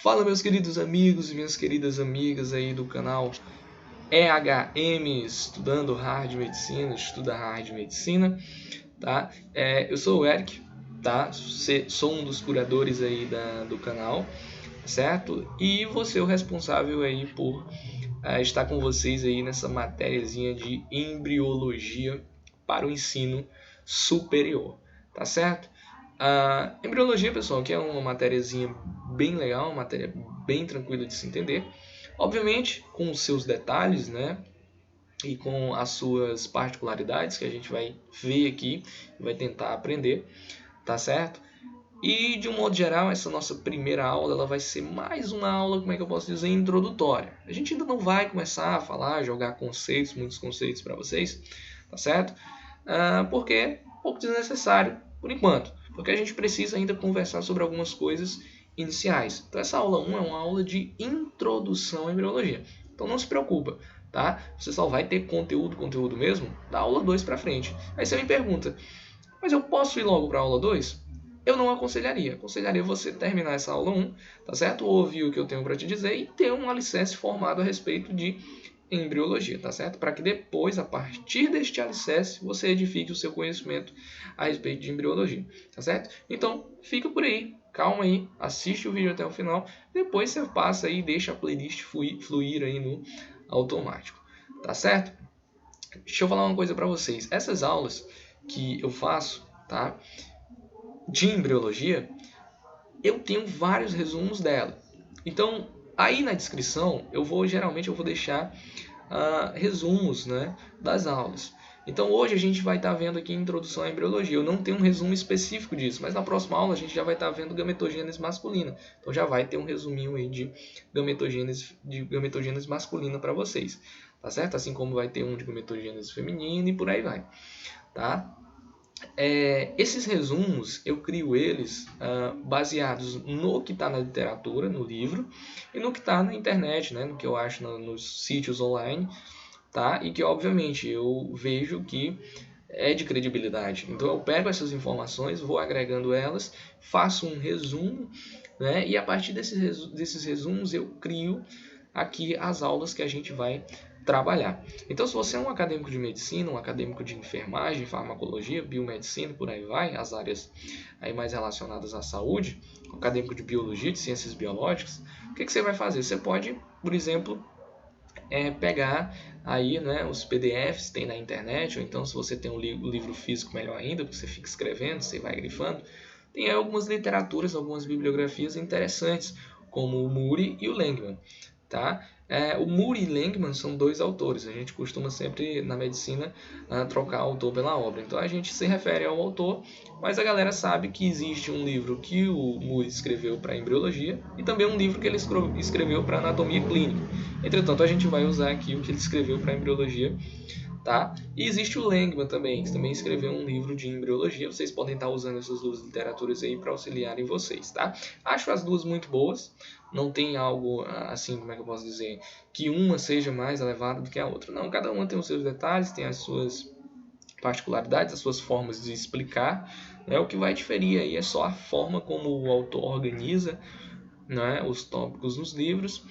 Fala, meus queridos amigos e minhas queridas amigas aí do canal EHM, estudando Hard Medicina, estuda Hard Medicina, tá? Eu sou o Eric, tá? Sou um dos curadores aí do canal, certo? E vou ser o responsável aí por estar com vocês aí nessa matériazinha de embriologia para o ensino superior, tá certo? A embriologia, pessoal, que é uma matériazinha bem legal, uma matéria bem tranquila de se entender, obviamente com os seus detalhes, né, e com as suas particularidades que a gente vai ver aqui e vai tentar aprender, tá certo? E de um modo geral, essa nossa primeira aula ela vai ser mais uma aula, como é que eu posso dizer, introdutória. A gente ainda não vai começar a falar, jogar conceitos, muitos conceitos para vocês, tá certo? Porque é um pouco desnecessário por enquanto, porque a gente precisa ainda conversar sobre algumas coisas iniciais. Então essa aula 1 é uma aula de introdução à embriologia. Então não se preocupa, tá? Você só vai ter conteúdo mesmo da aula 2 para frente. Aí você me pergunta, mas eu posso ir logo para a aula 2? Eu não aconselharia. Aconselharia você terminar essa aula 1, tá certo? Ouvir o que eu tenho para te dizer e ter um alicerce formado a respeito de embriologia, tá certo? Para que depois, a partir deste alicerce, você edifique o seu conhecimento a respeito de embriologia, tá certo? Então, fica por aí, calma aí, assiste o vídeo até o final, depois você passa aí e deixa a playlist fluir aí no automático, tá certo? Deixa eu falar uma coisa para vocês. Essas aulas que eu faço, tá? De embriologia, eu tenho vários resumos dela. Então, aí na descrição, geralmente eu vou deixar resumos, né, das aulas. Então, hoje a gente vai estar vendo aqui a introdução à embriologia. Eu não tenho um resumo específico disso, mas na próxima aula a gente já vai estar vendo gametogênese masculina. Então, já vai ter um resuminho aí de gametogênese masculina para vocês, tá certo? Assim como vai ter um de gametogênese feminina e por aí vai, tá? Esses resumos eu crio eles baseados no que está na literatura, no livro, e no que está na internet, né, no que eu acho nos sítios online, tá? E que obviamente eu vejo que é de credibilidade. Então eu pego essas informações, vou agregando elas, faço um resumo, né, e a partir desses resumos eu crio aqui as aulas que a gente vai trabalhar. Então, se você é um acadêmico de medicina, um acadêmico de enfermagem, farmacologia, biomedicina, por aí vai, as áreas aí mais relacionadas à saúde, um acadêmico de biologia, de ciências biológicas, o que você vai fazer? Você pode, por exemplo, pegar aí, né, os PDFs, tem na internet, ou então se você tem um livro físico, melhor ainda, porque você fica escrevendo, você vai grifando, tem algumas literaturas, algumas bibliografias interessantes, como o Muri e o Langman, tá? O Muri e Langman são dois autores. A gente costuma sempre, na medicina, trocar autor pela obra. Então a gente se refere ao autor, mas a galera sabe que existe um livro que o Muri escreveu para embriologia e também um livro que ele escreveu para anatomia clínica. Entretanto, a gente vai usar aqui o que ele escreveu para embriologia, tá? E existe o Langman também, que também escreveu um livro de embriologia. Vocês podem estar usando essas duas literaturas aí para auxiliarem vocês, tá? Acho as duas muito boas. Não tem algo assim, como é que eu posso dizer, que uma seja mais elevada do que a outra. Não, cada uma tem os seus detalhes, tem as suas particularidades, as suas formas de explicar, né? O que vai diferir aí é só a forma como o autor organiza, né, os tópicos nos livros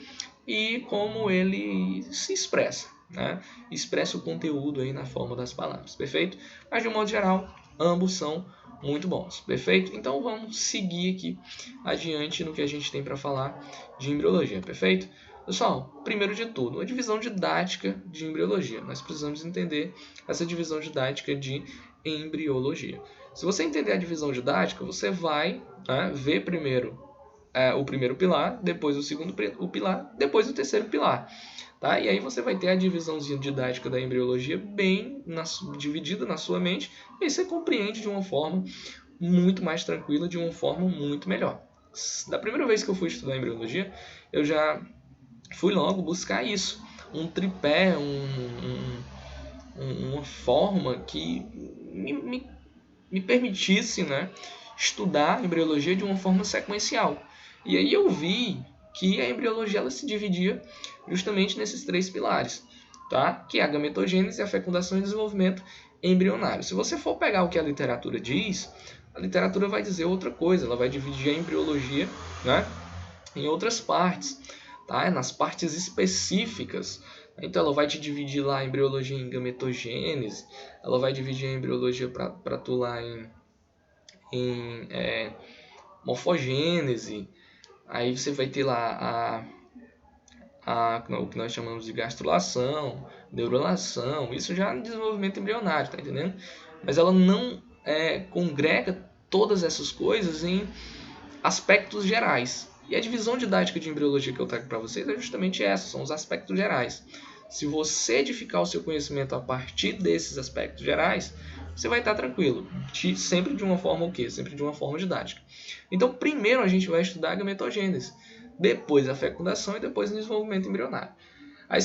e como ele se expressa, né? Expressa o conteúdo aí na forma das palavras, perfeito? Mas de um modo geral, ambos são muito bons, perfeito? Então vamos seguir aqui adiante no que a gente tem para falar de embriologia, perfeito? Pessoal, primeiro de tudo, a divisão didática de embriologia. Nós precisamos entender essa divisão didática de embriologia. Se você entender a divisão didática, você vai, né, ver primeiro o primeiro pilar, depois o segundo pilar, depois o terceiro pilar. Tá? E aí você vai ter a divisãozinha didática da embriologia bem dividida na sua mente, e aí você compreende de uma forma muito mais tranquila, de uma forma muito melhor. Da primeira vez que eu fui estudar embriologia, eu já fui logo buscar isso, um tripé, uma forma que me permitisse, né, estudar embriologia de uma forma sequencial. E aí eu vi que a embriologia ela se dividia justamente nesses três pilares, tá? Que é a gametogênese, a fecundação e desenvolvimento embrionário. Se você for pegar o que a literatura diz, a literatura vai dizer outra coisa, ela vai dividir a embriologia, né, em outras partes, tá? Nas partes específicas. Então ela vai te dividir lá a embriologia em gametogênese, ela vai dividir a embriologia para tu lá em morfogênese. Aí você vai ter lá o que nós chamamos de gastrulação, neurulação, isso já é desenvolvimento embrionário, tá entendendo? Mas ela não congrega todas essas coisas em aspectos gerais. E a divisão didática de embriologia que eu trago para vocês é justamente essa, são os aspectos gerais. Se você edificar o seu conhecimento a partir desses aspectos gerais, você vai estar tranquilo, sempre de uma forma o quê? Sempre de uma forma didática. Então, primeiro a gente vai estudar a gametogênese, depois a fecundação e depois o desenvolvimento embrionário. Aí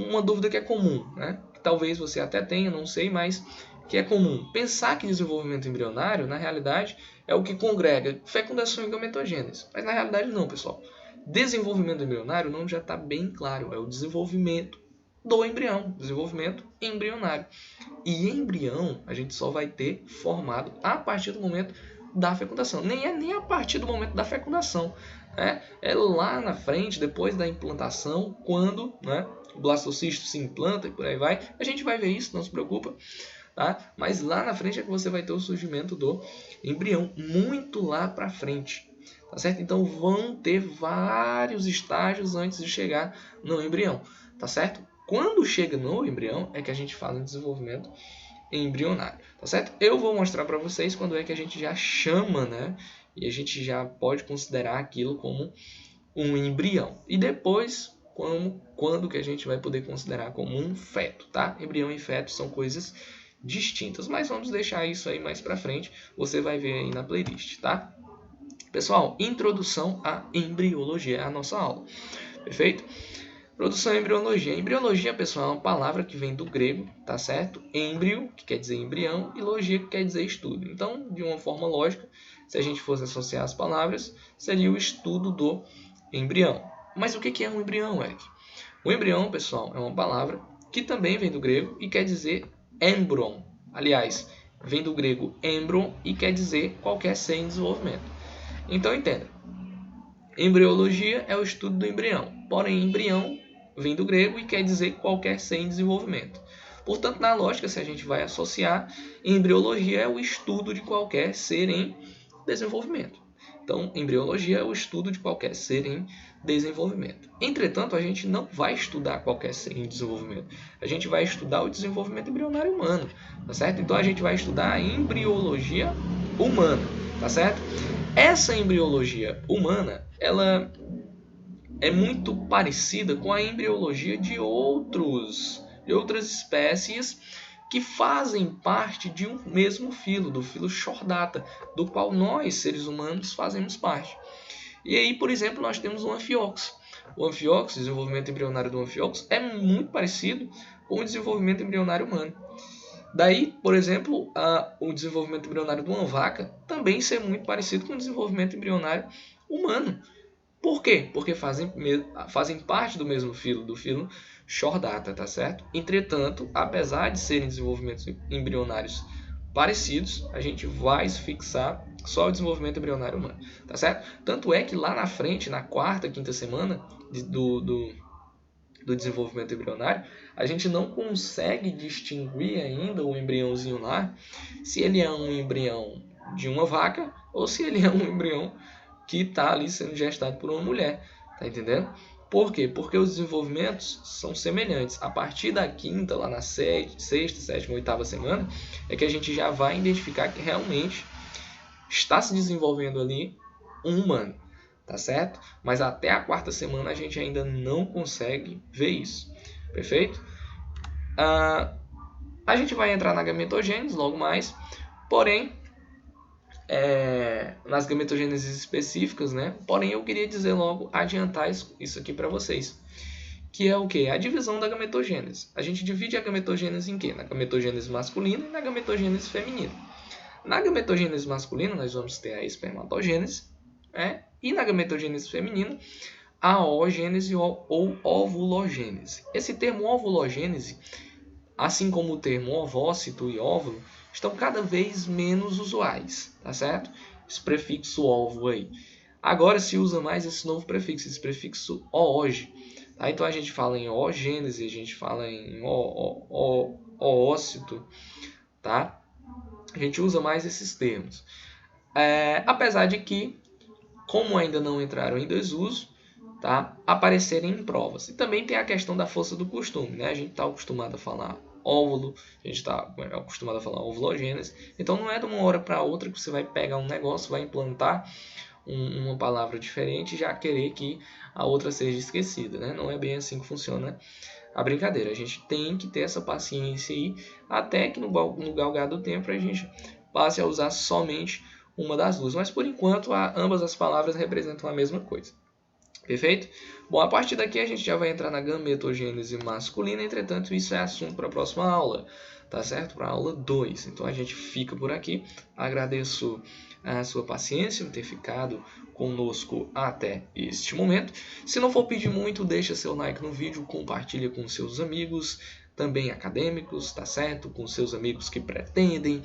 uma dúvida que é comum, né? Que talvez você até tenha, não sei, mas que é comum. Pensar que desenvolvimento embrionário, na realidade, é o que congrega fecundação e gametogênese. Mas na realidade não, pessoal. Desenvolvimento embrionário, o nome já está bem claro, é o desenvolvimento do embrião, desenvolvimento embrionário. E embrião a gente só vai ter formado a partir do momento da fecundação. Nem a partir do momento da fecundação. É lá na frente, depois da implantação, quando o blastocisto se implanta e por aí vai. A gente vai ver isso, não se preocupa. Tá? Mas lá na frente é que você vai ter o surgimento do embrião, muito lá para frente. Tá certo? Então vão ter vários estágios antes de chegar no embrião. Tá certo? Quando chega no embrião é que a gente fala em desenvolvimento embrionário. Tá certo? Eu vou mostrar para vocês quando é que a gente já chama, e a gente já pode considerar aquilo como um embrião. E depois, quando que a gente vai poder considerar como um feto, tá? Embrião e feto são coisas distintas, mas vamos deixar isso aí mais para frente, você vai ver aí na playlist, tá? Pessoal, introdução à embriologia é a nossa aula, perfeito? Introdução à embriologia. Embriologia, pessoal, é uma palavra que vem do grego, tá certo? Embrio, que quer dizer embrião, e logia, que quer dizer estudo. Então, de uma forma lógica, se a gente fosse associar as palavras, seria o estudo do embrião. Mas o que é um embrião, Eric? O embrião, pessoal, é uma palavra que também vem do grego e quer dizer embrion. Aliás, vem do grego embrion e quer dizer qualquer ser em desenvolvimento. Então, entenda. Embriologia é o estudo do embrião. Porém, embrião vem do grego e quer dizer qualquer ser em desenvolvimento. Portanto, na lógica, se a gente vai associar, embriologia é o estudo de qualquer ser em desenvolvimento. Então, embriologia é o estudo de qualquer ser em desenvolvimento. Entretanto, a gente não vai estudar qualquer ser em desenvolvimento. A gente vai estudar o desenvolvimento embrionário humano, tá certo? Então, a gente vai estudar a embriologia humana, tá certo? Essa embriologia humana, ela é muito parecida com a embriologia de outras espécies que fazem parte de um mesmo filo, do filo Chordata, do qual nós, seres humanos, fazemos parte. E aí, por exemplo, nós temos o Amphiox. O Amphiox, o desenvolvimento embrionário do Amphiox, é muito parecido com o desenvolvimento embrionário humano. Daí, por exemplo, o desenvolvimento embrionário de uma vaca também ser muito parecido com o desenvolvimento embrionário humano. Por quê? Porque fazem parte do mesmo filo, do filo Chordata, tá certo? Entretanto, apesar de serem desenvolvimentos embrionários parecidos, a gente vai se fixar só o desenvolvimento embrionário humano, tá certo? Tanto é que lá na frente, na quarta, quinta semana do desenvolvimento embrionário, a gente não consegue distinguir ainda o embriãozinho lá, se ele é um embrião de uma vaca ou se ele é um embrião que está ali sendo gestado por uma mulher, tá entendendo? Por quê? Porque os desenvolvimentos são semelhantes. A partir da quinta, lá na sexta, sétima, oitava semana, é que a gente já vai identificar que realmente está se desenvolvendo ali um humano, tá certo? Mas até a quarta semana a gente ainda não consegue ver isso, perfeito? A gente vai entrar na gametogênese logo mais, porém, nas gametogêneses específicas, Porém, eu queria dizer logo, adiantar isso aqui para vocês. Que é o quê? A divisão da gametogênese. A gente divide a gametogênese em quê? Na gametogênese masculina e na gametogênese feminina. Na gametogênese masculina, nós vamos ter a espermatogênese, e na gametogênese feminina, a oogênese ou ovulogênese. Esse termo ovulogênese, assim como o termo ovócito e óvulo, estão cada vez menos usuais, tá certo? Esse prefixo ovo aí. Agora se usa mais esse novo prefixo, esse prefixo ooge. Tá? Então a gente fala em oogênese, a gente fala em oócito, tá? A gente usa mais esses termos. Apesar de que, como ainda não entraram em desuso, tá? Aparecerem em provas. E também tem a questão da força do costume, né? A gente está acostumado a falar óvulo, a gente está acostumado a falar ovulogênese. Então não é de uma hora para outra que você vai pegar um negócio, vai implantar uma palavra diferente e já querer que a outra seja esquecida, né? Não é bem assim que funciona a brincadeira. A gente tem que ter essa paciência aí, até que no galgar do tempo a gente passe a usar somente uma das duas. Mas por enquanto ambas as palavras representam a mesma coisa. Perfeito? Bom, a partir daqui a gente já vai entrar na gametogênese masculina, entretanto isso é assunto para a próxima aula, tá certo? Para a aula 2. Então a gente fica por aqui. Agradeço a sua paciência em ter ficado conosco até este momento. Se não for pedir muito, deixa seu like no vídeo, compartilha com seus amigos, também acadêmicos, tá certo? Com seus amigos que pretendem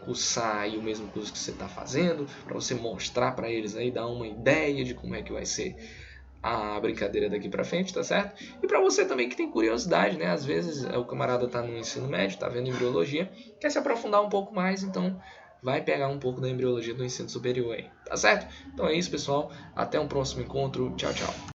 cursar aí o mesmo curso que você está fazendo, para você mostrar para eles aí, dar uma ideia de como é que vai ser a brincadeira daqui para frente, tá certo? E para você também que tem curiosidade, né? Às vezes o camarada tá no ensino médio, tá vendo embriologia, quer se aprofundar um pouco mais, então vai pegar um pouco da embriologia do ensino superior aí, tá certo? Então é isso, pessoal. Até um próximo encontro. Tchau, tchau.